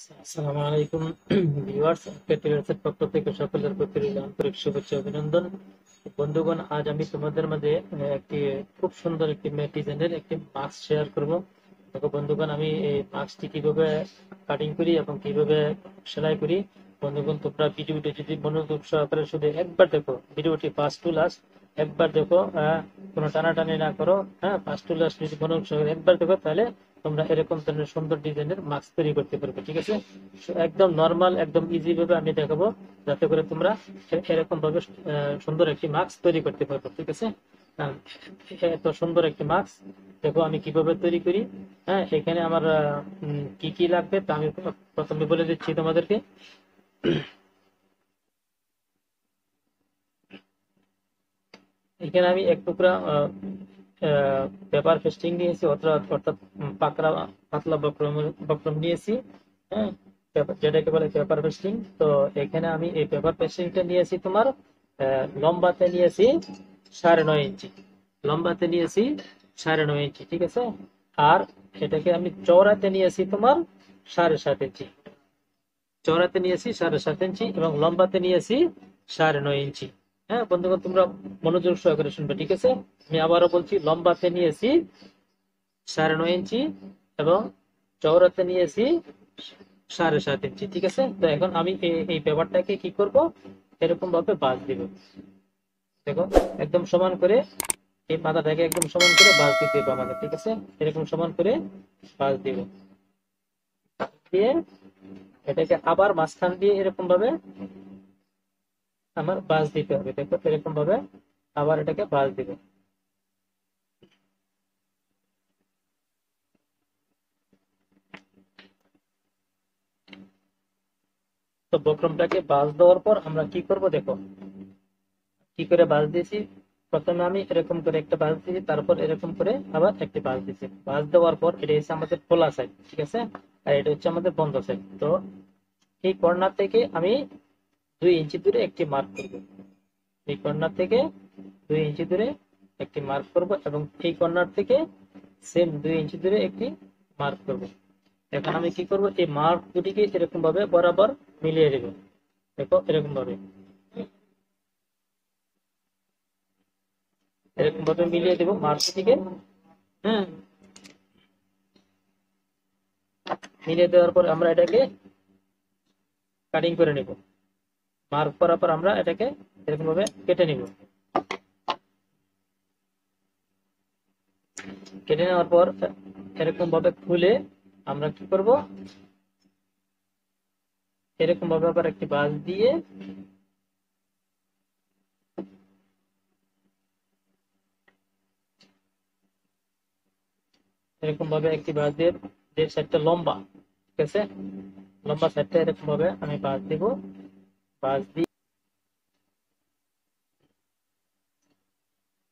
আসসালামু আলাইকুম ভিউয়ার্স, টেলরের পক্ষ থেকে সকলের প্রতি রইল আন্তরিক শুভেচ্ছা অভিনন্দন। বন্ধুগণ, আজ আমি তোমাদের মাঝে একটি খুব সুন্দর একটি ডিজাইনের একটি মাস্ক শেয়ার করব। দেখো বন্ধুগণ, আমি এই মাস্কটি কিভাবে কাটিং করি এবং কিভাবে সেলাই করি। বন্ধুগণ, তোমরা ভিডিওটি যদি মনোযোগ সহকারে শুধু একবার দেখো, ভিডিওটি ফার্স্ট টু লাস্ট একবার দেখো, কোনো টানাটানি না করো। হ্যাঁ, ফার্স্ট টু লাস্ট যদি মনোযোগ সহকারে একবার দেখো, তাহলে তোমরা এরকম ধরনের সুন্দর ডিজাইনের মাস্ক তৈরি করতে পারবে। ঠিক আছে, একদম নরমাল, একদম ইজি ভাবে আমি দেখাবো, যাতে করে তোমরা এরকম ভাবে সুন্দর একটি মাস্ক তৈরি করতে পারবে। ঠিক আছে, এত সুন্দর একটি মাস্ক দেখো আমি কিভাবে তৈরি করি। হ্যাঁ, এখানে আমার কি কি লাগবে তা আমি প্রথমে বলে দিচ্ছি তোমাদেরকে। এখানে আমি এক টুকরা পেপার পেস্টিং নিয়েছি, অর্থাৎ পাতলা পাতলা বক্রম নিয়েছি। হ্যাঁ, যেটাকে বলে পেপার পেস্টিং। তো এখানে আমি এই পেপার পেস্টিংটা নিয়েছি তোমার লম্বাতে নিয়েছি 9.5 ইঞ্চি। লম্বাতে নিয়েছি 9.5 ইঞ্চি। ঠিক আছে, আর এটাকে আমি চওড়াতে নিয়েছি তোমার 7.5 ইঞ্চি। চওড়াতে নিয়েছি 7.5 ইঞ্চি এবং লম্বাতে নিয়েছি 9.5 ইঞ্চি। হ্যাঁ বন্ধুগণ, তোমরা মনোযোগ সহকারে শুনবে। ঠিক আছে, আমি আবারও বলছি, লম্বাতে নিয়েছি 9.5 ইঞ্চি এবং চওড়াতে নিয়েছি 7.5 ইঞ্চি। ঠিক আছে, তো এখন আমি এই পেপারটাকে কি করব, এরকম ভাবে বাঁশ দিব। দেখো, একদম সমান করে এই মাথাটাকে একদম সমান করে বাঁশ দিতে হবে আমাদের। ঠিক আছে, এরকম সমান করে বাঁশ দিব, দিয়ে এটাকে আবার মাঝখান দিয়ে এরকম ভাবে আমার বাঁশ দিতে হবে। দেখো, এরকম ভাবে আবার এটাকে বাঁশ দিব। তো বক্রমটাকে বাঁশ দেওয়ার পর আমরা কি করব, দেখো কি করে বাঁশ দিয়েছি। প্রথমে আমি এরকম করে একটা বাঁশ দিয়েছি, তারপর এরকম করে আবার একটি বাঁশ দিয়েছি। বাঁশ দেওয়ার পর এটা হচ্ছে আমাদের খোলা সাইড। ঠিক আছে, আর এটা হচ্ছে আমাদের বন্ধ সাইড। তো এই কর্নার থেকে আমি 2 ইঞ্চি দূরে একটি মার্ক করব। এই কর্নার থেকে 2 ইঞ্চি দূরে একটি মার্ক করব এবং এই কর্নার থেকে সেম 2 ইঞ্চি দূরে একটি মার্ক করব। এখন আমি কি করব, এই মার্ক দুটিকে এরকম ভাবে বরাবর মিলিয়ে দেব। দেখো, এরকম ভাবে মিলিয়ে দেব মার্ক দুটিকে। হ্যাঁ, মিলিয়ে দেওয়ার পর আমরা এটাকে কাটিং করে নেব। মার্ক করার পর আমরা এটাকে এরকম ভাবে কেটে নিব। কেটে নেওয়ার পর এরকম ভাবে খুলে আমরা কি করব, এরকম ভাবে আবার একটি বাঁশ দিয়ে এরকম ভাবে একটি বাঁশ দিয়ে, যে সাইডটা লম্বা, ঠিক আছে, লম্বা সাইডটা এরকম ভাবে আমি বাঁশ দিব। বাঁশ দিয়ে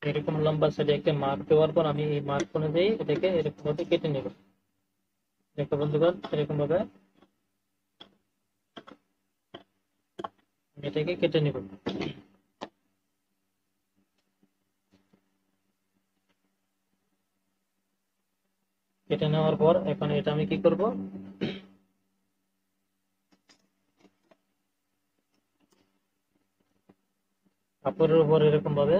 এরকম লম্বা সাইডে একটা মার্ক দেওয়ার পর আমি এই মার্ক অনুযায়ী এটাকে এরকম ভাবে কেটে নেব। দেখো বন্ধুগণ, এরকম ভাবে এটাকে কেটে নেব। কেটে নেওয়ার পর এখন এটা আমি কি করব, কাপড়ের উপর এরকম ভাবে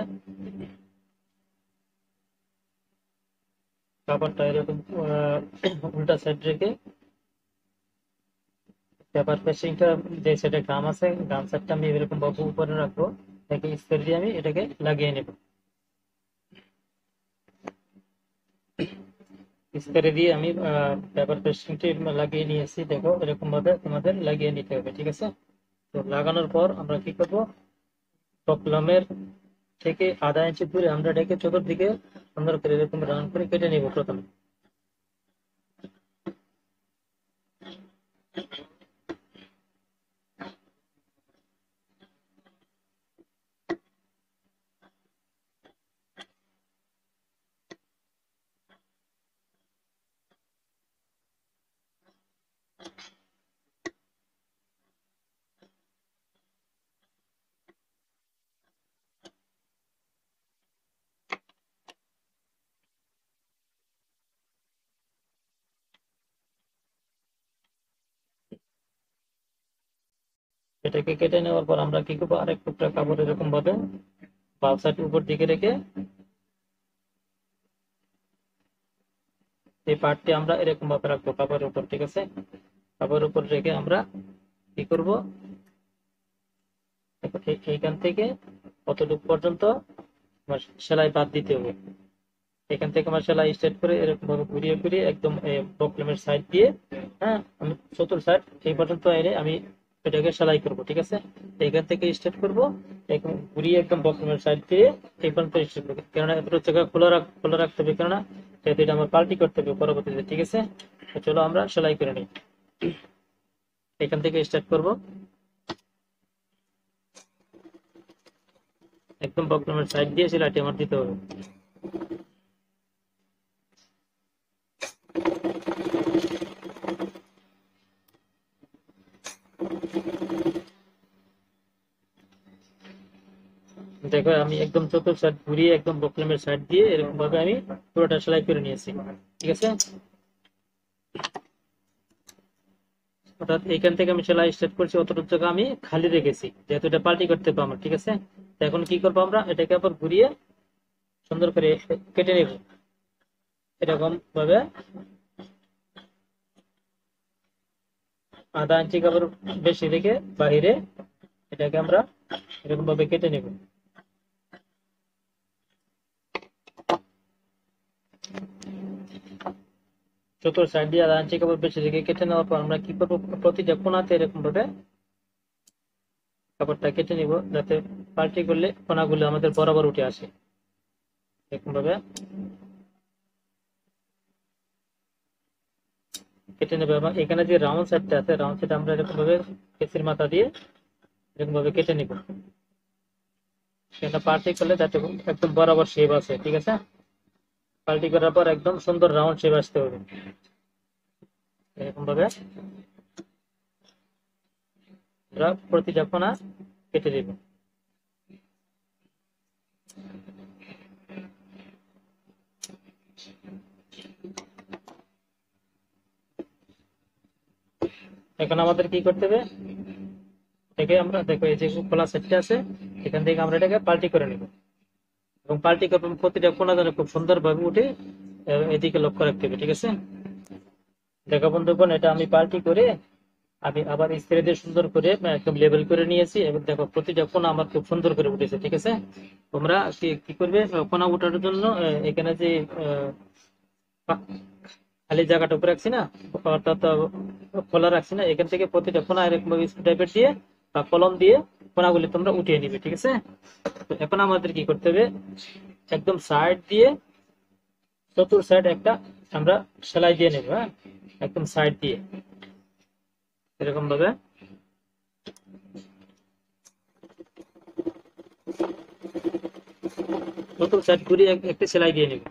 কাপড়টা এরকম উল্টা সাইড রেখে পেপার পেস্টিংটা যে সাইডে গাম আছে, গাম সাইডটা আমি এরকম ভাবে উপরে রাখবো। এটাকে স্কেল দিয়ে আমি এটাকে লাগিয়ে নেব। স্কেলে দিয়ে আমি পেপার পেস্টিংটি লাগিয়ে নিয়েছি। দেখো, এরকম ভাবে তোমাদের লাগিয়ে নিতে হবে। ঠিক আছে, তো লাগানোর পর আমরা কি করব, বকলমের থেকে আধা ইঞ্চি দূরে আমরা এটাকে চতুর্দিকে সুন্দর করে এরকম রাউন্ড করে কেটে নিব প্রথমে। এটাকে কেটে নেওয়ার পর আমরা কি করবো, আরেক টুকরা কাপড় এরকম ভাবে বাম সাইড উপর দিকে রেখে এই পার্টটি আমরা এরকম ভাবে রাখবো কাপড়ের উপর। ঠিক আছে, কাপড়ের উপর রেখে আমরা কি করব, এইখান থেকে কতটুকু পর্যন্ত আমার সেলাই বাদ দিতে হবে। এখান থেকে আমার সেলাই স্টার্ট করে এরকম ভাবে ঘুরিয়ে ঘুরিয়ে একদম বক্রমের সাইড দিয়ে, হ্যাঁ, আমি চতুর সাইড এই পর্যন্ত এনে আমি এটাকে সেলাই করব। ঠিক আছে, এখান থেকে স্টার্ট করব, ঘুরিয়ে একদম বক্রমের সাইড দিয়ে এই পর্যন্ত স্টার্ট করবো, কেননা এত জায়গা খোলা রাখতে হবে, কেননা এটা আমার পাল্টি করতে হবে পরবর্তীতে। ঠিক আছে, চলো আমরা সেলাই করে নিই। এখান থেকে স্টার্ট করব, একদম বক্রমের সাইড দিয়ে সেলাইটি আমার দিতে হবে। দেখো আমি একদম চতুর সাইড ঘুরিয়ে একদম বক্রমের সাইড দিয়ে এরকম ভাবে আমি পুরোটা সেলাই করে নিয়েছি। ঠিক আছে, অর্থাৎ এখান থেকে আমি সেলাই স্টার্ট করছি, অতটুকু জায়গা আমি খালি রেখেছি, যেহেতু এটা পাল্টি করতে পারবো। ঠিক আছে, এখন কি করবো, আমরা এটাকে আবার ঘুরিয়ে সুন্দর করে কেটে নেব এরকম ভাবে। আধা ইঞ্চি কাপড় বেশি রেখে বাহিরে এটাকে আমরা এরকম ভাবে কেটে নেব। চতুর সাইড দিয়ে আধা ইঞ্চি কাপড় বেশি রেখে কেটে নেওয়ার পর আমরা কি করবো, প্রতিটা কোণাতে এরকম ভাবে কাপড়টা কেটে নিব, যাতে পাল্টি করলে কোণাগুলো আমাদের বরাবর উঠে আসে। এরকম ভাবে কেটে নেবে, এবং এখানে যে রাউন্ড সাইডটা আছে, রাউন্ড সাইড আমরা এরকম ভাবে কেসির মাথা দিয়ে এরকম ভাবে কেটে নিব, এটা পাল্টি করলে যাতে একদম বরাবর শেপ আছে। ঠিক আছে, পাল্টি করার পর একদম সুন্দর রাউন্ড শেপ আসতে হবে, এরকম ভাবে আমরা প্রতিটা কোণা কেটে দিব। এখন আমাদের কি করতে হবে, এটাকে আমরা দেখো এই যে খোলা সেটটা আছে, এখান থেকে আমরা এটাকে পাল্টি করে নেব, এবং পাল্টি করব প্রতিটা কোণা যেন খুব সুন্দর ভাবে উঠে এদিকে লক্ষ্য রাখতে হবে। ঠিক আছে, দেখো বন্ধুগণ, এটা আমি পাল্টি করে আমি আবার স্প্রে দিয়ে সুন্দর করে একদম লেবেল করে নিয়েছি, এবং দেখো প্রতিটা কোণা আমার খুব সুন্দর করে উঠেছে। ঠিক আছে, তোমরা কি করবে, কোণা উঠার জন্য এখানে যে খালি জায়গাটা উপরে রাখছি না, অর্থাৎ খোলা রাখছি না, এখান থেকে প্রতিটা কোণা এরকম ভাবে স্ক্রুড্রাইভার দিয়ে বা কলম দিয়ে কোণাগুলি তোমরা উঠিয়ে নিবে। ঠিক আছে, তো এখন আমাদের কি করতে হবে, একদম সাইড দিয়ে চতুর সাইড একটা আমরা সেলাই দিয়ে নেব। হ্যাঁ, একদম সাইড দিয়ে এরকম ভাবে চতুর সাইড ঘুরিয়ে একটা সেলাই দিয়ে নেব।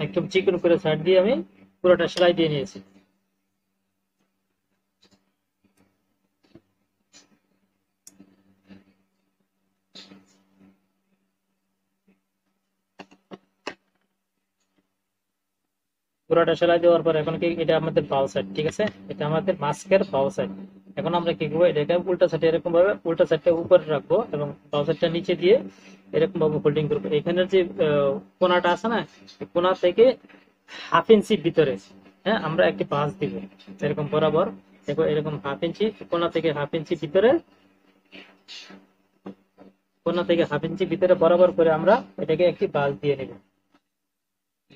একদম চিকন করে সাইড দিয়ে আমি পুরোটা সেলাই দিয়ে নিয়েছি। পুরোটা সেলাই দেওয়ার পর এখন কি, এটা আমাদের বাউ সাইড। ঠিক আছে, এটা আমাদের মাস্কের বাউ সাইড। এখন আমরা কি করবো, এটাকে উল্টা সাইডে এরকম ভাবে উল্টা সাইডটা উপরে রাখবো এবং বাউ সাইডটা নিচে দিয়ে এরকম ভাবে ফোল্ডিং করবো। এখানের যে কোনাটা আছে না, কোনা থেকে 1/2 ইঞ্চি ভিতরে, হ্যাঁ, আমরা একটি ভাঁজ দিব এরকম বরাবর। দেখো এরকম 1/2 ইঞ্চি, কোনা থেকে 1/2 ইঞ্চি ভিতরে, কোনা থেকে 1/2 ইঞ্চি ভিতরে বরাবর করে আমরা এটাকে একটি ভাঁজ দিয়ে নেব।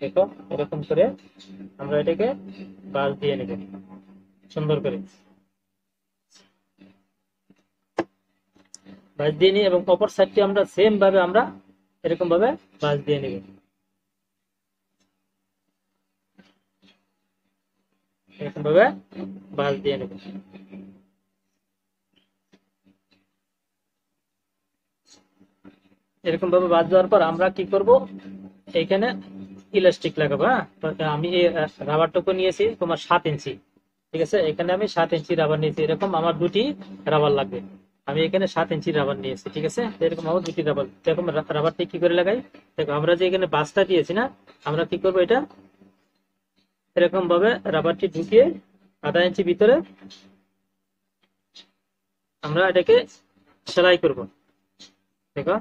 দেখো এরকম করে আমরা এটাকে ভাঁজ দিয়ে নেব সুন্দর করে, ভাঁজ দিয়ে নিই, এবং অপর সাইডটি আমরা সেম ভাবে আমরা এরকম ভাবে ভাঁজ দিয়ে নেব। এরকম ভাবে ভাঁজ দিয়ে নেব। এরকম ভাবে ভাঁজ দেওয়ার পর আমরা কি করব, এখানে ইলাস্টিক লাগাবো। হ্যাঁ, আমি এই রাবারটুকু নিয়েছি তোমার 7 ইঞ্চি, ঠিক আছে, এখানে আমি 7 ইঞ্চি রাবার নিয়েছি, এরকম আমার দুটি রাবার লাগবে। আমি এখানে 7 ইঞ্চি রাবার নিয়েছি, ঠিক আছে, এরকম আমার দুটি রাবার। এরকম রাবারটি কি করে লাগাই, দেখো আমরা যে এখানে বাসটা দিয়েছি না, আমরা কি করবো, এটা এরকম ভাবে রাবারটি ঢুকিয়ে আধা ইঞ্চি ভিতরে আমরা এটাকে সেলাই করব। দেখো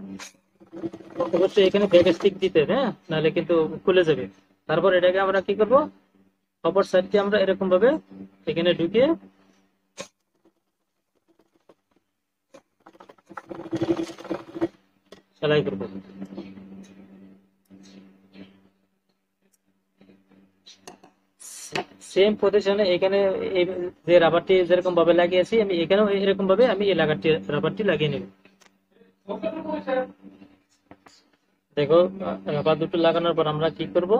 অবশ্যই এখানে ব্যাক স্টিক দিতে হবে, হ্যাঁ, নাহলে কিন্তু খুলে যাবে। তারপর এটাকে আমরা কি করব, অপর সাইডটি আমরা এরকম ভাবে এখানে ঢুকিয়ে সেলাই করব। সেম পজিশনে এখানে যে রাবারটি যেরকম ভাবে লাগিয়েছি, আমি এখানেও এরকম ভাবে আমি এই রাবারটি লাগিয়ে নেব। দেখো রাবার দুটো লাগানোর পর আমরা কি করব,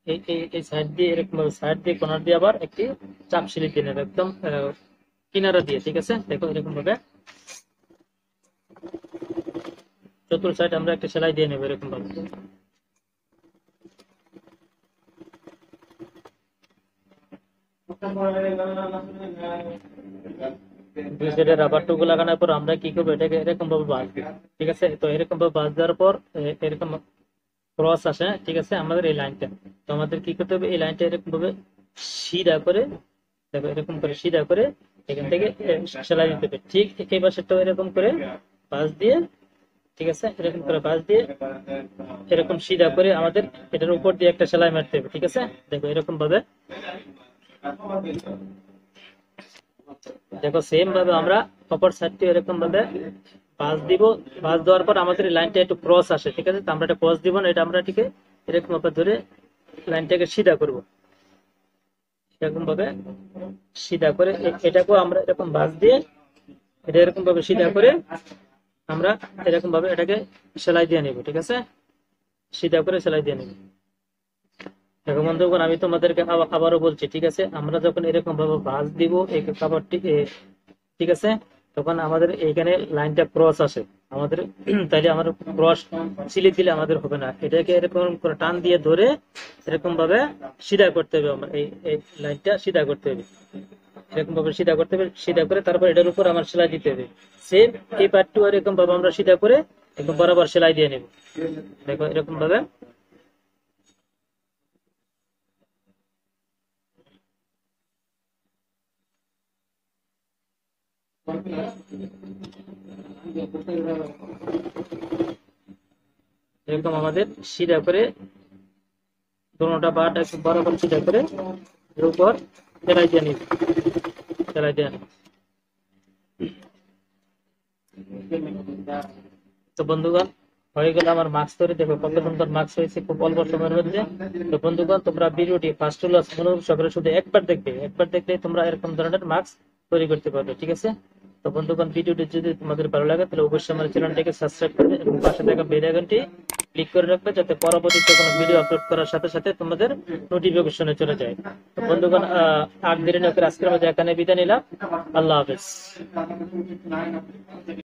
এই সাইড দিয়ে এরকম ভাবে সাইড দিয়ে কর্নার দিয়ে আবার একটি চাপ সিলি দিয়ে নেব, একদম কিনারা দিয়ে, ঠিক আছে। দেখো এরকম ভাবে চতুর সাইড আমরা একটা সেলাই দিয়ে নেব এরকম ভাবে। দুই সাইডে রাবার টুকু লাগানোর পর আমরা কি করবো, এটাকে এরকম ভাবে বাঁধবো, ঠিক আছে। তো এরকম ভাবে বাঁধ দেওয়ার পর এরকম ক্রস আসে, ঠিক আছে, আমাদের এই লাইনটা। তো আমাদের কি করতে হবে, এই লাইনটা এরকম ভাবে সিধা করে, দেখো এরকম করে সিধা করে এখান থেকে সেলাই দিতে হবে। ঠিক এই পাশেরটাও এরকম করে বাঁশ দিয়ে, ঠিক আছে, এরকম করে বাঁশ দিয়ে এরকম সিধা করে আমাদের এটার উপর দিয়ে একটা সেলাই মারতে হবে, ঠিক আছে। দেখো এরকম ভাবে, দেখো সেম ভাবে আমরা অপর সাইডটি এরকম ভাবে বাঁশ দিব। বাঁশ দেওয়ার পর আমাদের লাইনটা একটু ক্রস আসে, ঠিক আছে। তো আমরা এটা ক্রস দিব না, এটা আমরা ঠিক এরকম ভাবে ধরে লাইনটাকে সিধা করব, এরকম ভাবে সিধা করে এটাকেও আমরা এরকম বাঁশ দিয়ে এটা এরকম ভাবে সিধা করে আমরা এরকম ভাবে এটাকে সেলাই দিয়ে নিব, ঠিক আছে, সিধা করে সেলাই দিয়ে নিব। দেখো বন্ধুগণ, আমি তোমাদেরকে আবারও বলছি, ঠিক আছে, আমরা যখন এরকম ভাবে বাঁশ দিব এই কাপড়টি, ঠিক আছে, তখন আমাদের এইখানে লাইনটা ক্রস আসে আমাদের, তাইলে আমার ক্রস সিলি দিলে আমাদের হবে না, এটাকে এরকম করে টান দিয়ে ধরে এরকম ভাবে সিধা করতে হবে। আমরা এই লাইনটা সিধা করতে হবে, এরকম ভাবে সিধা করতে হবে, সিধা করে তারপর এটার উপর আমার সেলাই দিতে হবে। সেম এই পার্টটু এরকম ভাবে আমরা সিধা করে একদম বরাবর সেলাই দিয়ে নেব। দেখো এরকম ভাবে এরকম আমাদের সিধা করে দোনোটা পার্ট একদম বরাবর সিধা করে এর উপর সেলাই দিয়ে নিব, সেলাই দিয়ে নিব। তো বন্ধুগণ, হয়ে গেল আমার মাস্ক তৈরি। দেখো কত সুন্দর মাস্ক হয়েছে খুব অল্প সময়ের মধ্যে। তো বন্ধুগণ, তোমরা ভিডিওটি ফার্স্ট টু লাস্ট মনোযোগ সহকারে শুধু একবার দেখবে, একবার দেখলে তোমরা এরকম ধরনের মাস্ক তৈরি করতে পারবে, ঠিক আছে। তো বন্ধুগণ, ভিডিওটি যদি তোমাদের ভালো লাগে তাহলে অবশ্যই আমার চ্যানেলটাকে সাবস্ক্রাইব করবে এবং পাশে থাকা বেল আইকনটি ক্লিক করে রাখবে, যাতে পরবর্তীতে কোনো ভিডিও আপলোড করার সাথে সাথে তোমাদের নোটিফিকেশনে চলে যায়। তো বন্ধুগণ, আর দেরি না করে আজকের মধ্যে এখানে বিদায় নিলাম। আল্লাহ হাফেজ।